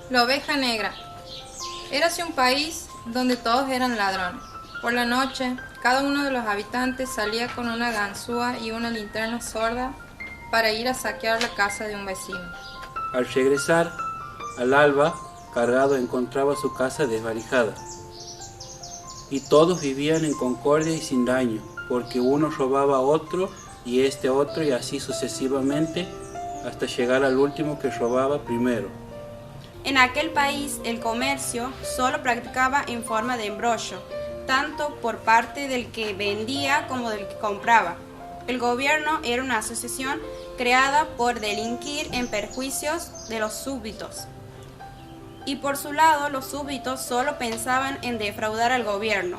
La oveja negra. Érase un país donde todos eran ladrones. Por la noche, cada uno de los habitantes salía con una ganzúa y una linterna sorda para ir a saquear la casa de un vecino. Al regresar, al alba, Cargado encontraba su casa desvalijada. Y todos vivían en concordia y sin daño, porque uno robaba a otro y este a otro y así sucesivamente hasta llegar al último que robaba primero. En aquel país el comercio solo practicaba en forma de embrollo, tanto por parte del que vendía como del que compraba. El gobierno era una asociación creada por delinquir en perjuicios de los súbditos. Y por su lado, los súbditos solo pensaban en defraudar al gobierno.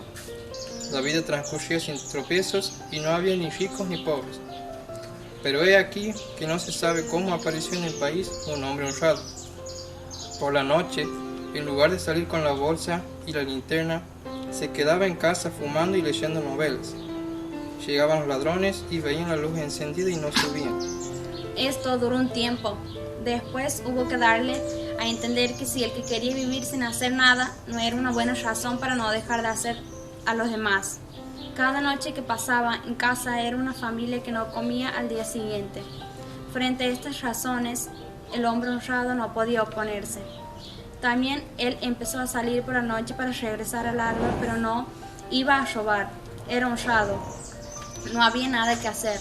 La vida transcurría sin tropiezos y no había ni ricos ni pobres. Pero he aquí que no se sabe cómo apareció en el país un hombre honrado. Por la noche, en lugar de salir con la bolsa y la linterna, se quedaba en casa fumando y leyendo novelas. Llegaban los ladrones y veían la luz encendida y no subían. Esto duró un tiempo. Después hubo que darle a entender que si el que quería vivir sin hacer nada no era una buena razón para no dejar de hacer a los demás. Cada noche que pasaba en casa era una familia que no comía al día siguiente. Frente a estas razones, el hombre honrado no podía oponerse. También él empezó a salir por la noche para regresar al alba, pero no iba a robar. Era honrado. No había nada que hacer.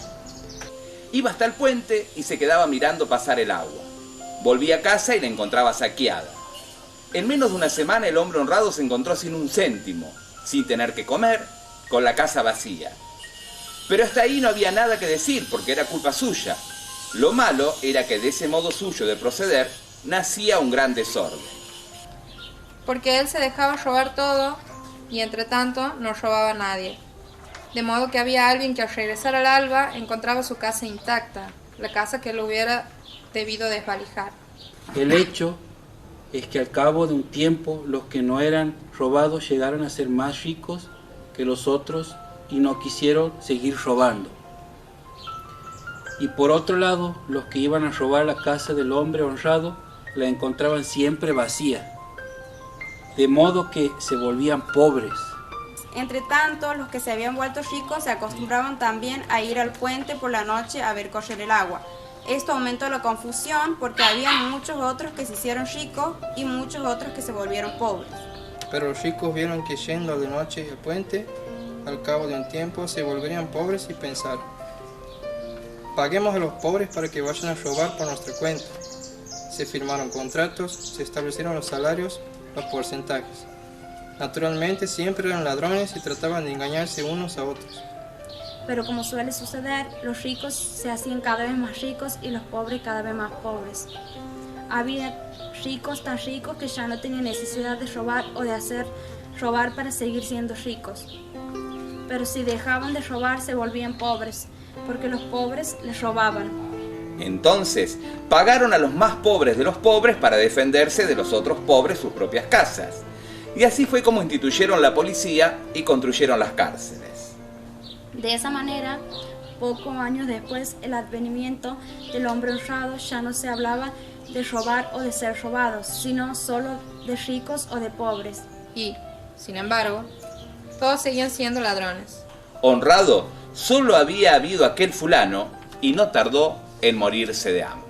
Iba hasta el puente y se quedaba mirando pasar el agua. Volvía a casa y la encontraba saqueada. En menos de una semana el hombre honrado se encontró sin un céntimo, sin tener que comer, con la casa vacía. Pero hasta ahí no había nada que decir porque era culpa suya. Lo malo era que de ese modo suyo de proceder nacía un gran desorden. Porque él se dejaba robar todo y entre tanto no robaba a nadie. De modo que había alguien que al regresar al alba encontraba su casa intacta, la casa que él hubiera debido desvalijar. El hecho es que al cabo de un tiempo los que no eran robados llegaron a ser más ricos que los otros y no quisieron seguir robando. Y por otro lado, los que iban a robar la casa del hombre honrado la encontraban siempre vacía, de modo que se volvían pobres. Entre tanto, los que se habían vuelto ricos se acostumbraban también a ir al puente por la noche a ver correr el agua. Esto aumentó la confusión porque había muchos otros que se hicieron ricos y muchos otros que se volvieron pobres. Pero los ricos vieron que yendo de noche al puente, al cabo de un tiempo se volverían pobres y pensaron: paguemos a los pobres para que vayan a robar por nuestra cuenta. Se firmaron contratos, se establecieron los salarios, los porcentajes. Naturalmente siempre eran ladrones y trataban de engañarse unos a otros. Pero como suele suceder, los ricos se hacían cada vez más ricos y los pobres cada vez más pobres. Había ricos tan ricos que ya no tenían necesidad de robar o de hacer robar para seguir siendo ricos. Pero si dejaban de robar se volvían pobres, porque los pobres les robaban. Entonces, pagaron a los más pobres de los pobres para defenderse de los otros pobres sus propias casas. Y así fue como instituyeron la policía y construyeron las cárceles. De esa manera, pocos años después, el advenimiento del hombre honrado ya no se hablaba de robar o de ser robados, sino solo de ricos o de pobres. Y, sin embargo, todos seguían siendo ladrones. Honrado solo había habido aquel fulano y no tardó en morirse de hambre.